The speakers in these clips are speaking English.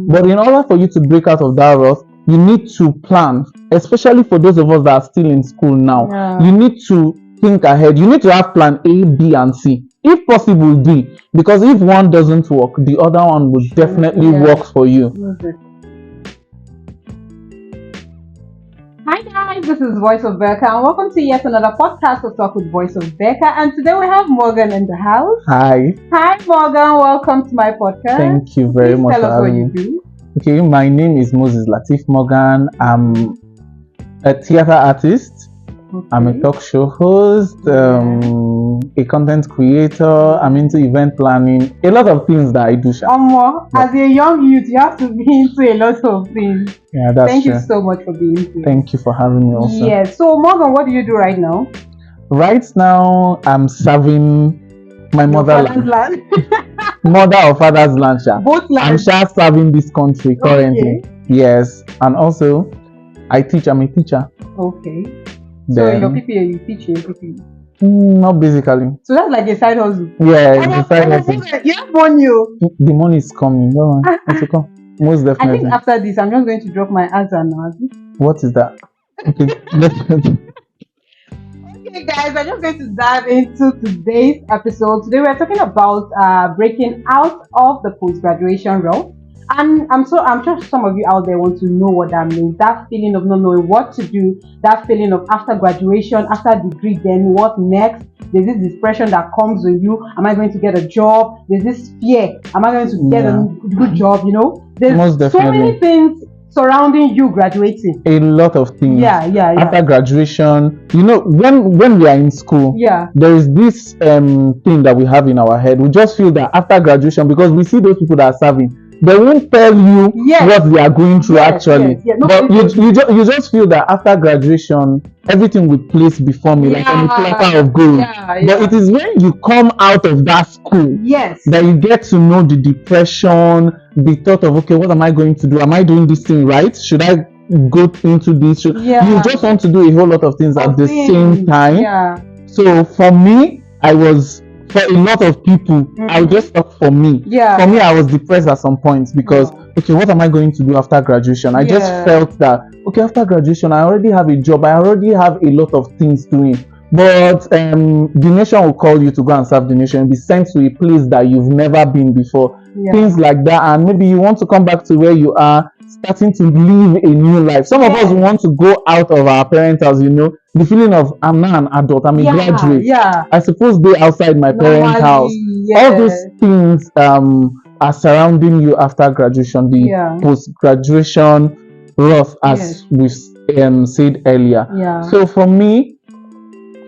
But in order for you to break out of that rut, you need to plan, especially for those of us that are still in school now. You need to think ahead. You need to have plan A, B, and C. If possible, D. Because if one doesn't work, the other one will definitely work for you. Hi guys, this is Voice of Becca and welcome to yet another podcast of Talk with Voice of Becca, and today we have Morgan in the house. Hi Morgan, welcome to my podcast. Thank you very much Tell for us what having you me. do. Okay, my name is Moses Latif Morgan. I'm a theater artist. I'm a talk show host, a content creator. I'm into event planning, a lot of things that I do. As a young youth, you have to be into a lot of things. Yeah, that's Thank true. you so much for being here. Thank you for having me also. Yes. So Morgan, what do you do right now? Right now, I'm serving my motherland. Mother or father's land. Both lands. I'm serving this country currently. Okay. Yes, and also I teach. I'm a teacher. Okay. Then, so your PPA, you teach your PPA? Not basically. So that's like a side hustle. Yeah, it's a side hustle. You have money. The money is coming. Go on. Let's come. Most I definitely. think after this, I'm just going to drop my answer now. What is that? Okay, Okay, guys, we're just going to dive into today's episode. Today, we're talking about breaking out of the post-graduation role. And I'm sure some of you out there want to know what that means. That feeling of not knowing what to do, that feeling of after graduation, after degree, then what next? There's this depression that comes with you. Am I going to get a job? There's this fear. Am I going to get a good job? You know, there's so many things surrounding you graduating. A lot of things. Yeah. After graduation, you know, when we are in school, there is this thing that we have in our head. We just feel that after graduation, because we see those people that are serving, they won't tell you what they are going through actually. No, but you just feel that after graduation, everything will place before me like on a platter of gold. But it is when you come out of that school that you get to know the depression, the thought of, okay, what am I going to do? Am I doing this thing right? Should I go into this? You just want to do a whole lot of things at the same time. So for me, for a lot of people, I'll just talk for me. For me, I was depressed at some points because, okay, what am I going to do after graduation? I just felt that, okay, after graduation, I already have a job. I already have a lot of things doing. But the nation will call you to go and serve the nation and be sent to a place that you've never been before. Things like that. And maybe you want to come back to where you are, starting to live a new life. Some of us want to go out of our parents' house, you know, the feeling of I'm now an adult, I'm a graduate. I suppose be outside my parents' house. All those things are surrounding you after graduation, the post-graduation rough, as we said earlier. So for me,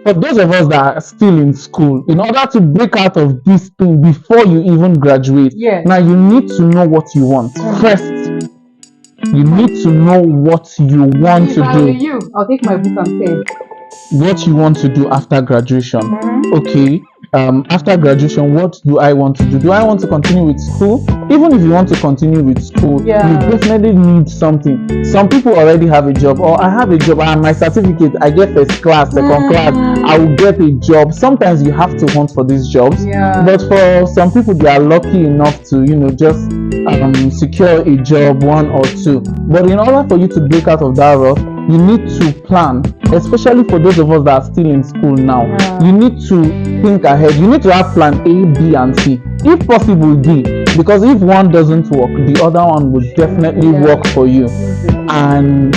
for those of us that are still in school, in order to break out of this thing before you even graduate, now you need to know what you want. First, you need to know what you want to do. I'll take my book and pen. What you want to do after graduation. Okay, after graduation, what do I want to do? Do I want to continue with school? Even if you want to continue with school, you definitely need something. Some people already have a job, or I have a job and my certificate, I get first class, second class, I will get a job. Sometimes you have to hunt for these jobs, but for some people, they are lucky enough to, you know, just secure a job, one or two. But in order for you to break out of that rut, you need to plan, especially for those of us that are still in school now. You need to think ahead. You need to have plan A, B, and C. If possible, D. Because if one doesn't work, the other one will definitely work for you. And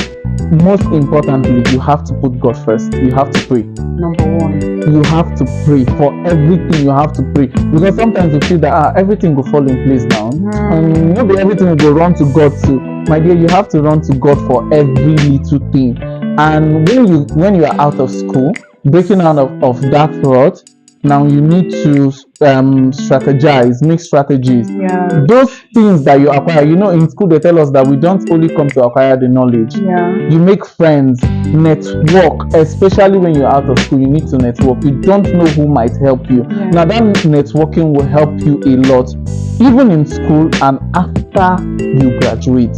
most importantly, you have to put God first. You have to pray. Number one. You have to pray for everything. You have to pray, because sometimes you feel that everything will fall in place now, and maybe everything will go run to God too. My dear, you have to run to God for every little thing. And when you are out of school, breaking out of that rut, now you need to strategize, make strategies. Those things that you acquire, you know, in school they tell us that we don't only come to acquire the knowledge. You make friends, network, especially when you're out of school. You need to network. You don't know who might help you. Now that networking will help you a lot, even in school and after you graduate.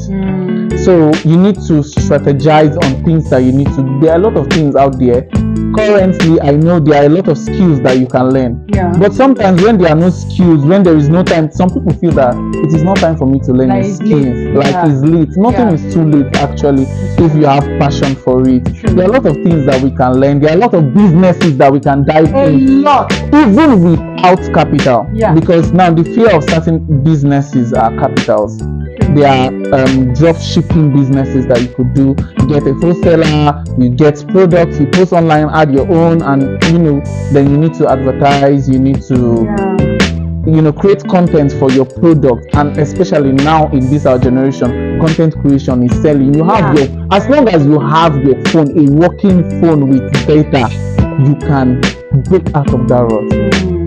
So you need to strategize on things that you need to do. There are a lot of things out there currently I know there are a lot of skills that you can learn. Yeah. But sometimes when there are no skills, when there is no time, some people feel that it is not time for me to learn a skill. Like it's late. Nothing is too late actually if you have passion for it. There are a lot of things that we can learn. There are a lot of businesses that we can dive in. Even without capital. Because now the fear of starting businesses are capitals. There are drop shipping businesses that you could do. You get a wholesaler, you get products, you post online, add your own, and then you need to advertise, you need to create content for your product. And especially now in this our generation, content creation is selling. You have as long as you have your phone, a working phone with data, you can break out of that rut.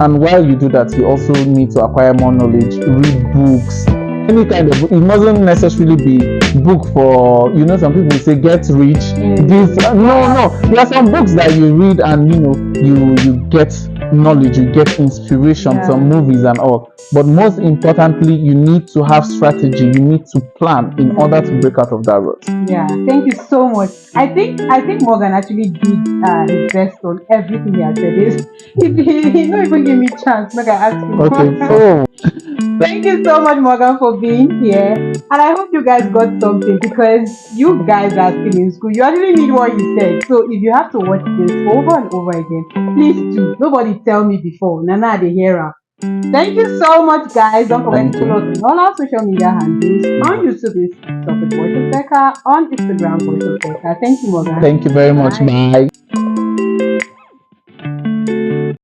And while you do that, you also need to acquire more knowledge, read books, any kind of book. It mustn't necessarily be book for some people say get rich. No, there are some books that you read and you get knowledge, you get inspiration, some movies and all. But most importantly, you need to have strategy, you need to plan in order to break out of that rut. Thank you so much. I think Morgan actually did his best on everything he has said. He not even give me chance. Like I asked him. Okay. Thank you so much, Morgan, for being here. And I hope you guys got something, because you guys are still in school. You actually need what he said. So if you have to watch this over and over again, please do. Nobody tell me before. Nana the hero. Thank you so much, guys. Don't forget to follow us on all our social media handles. On YouTube is Voice of Becca. On Instagram, Voice of Becca. Thank you, Morgan. Thank you very much. Bye.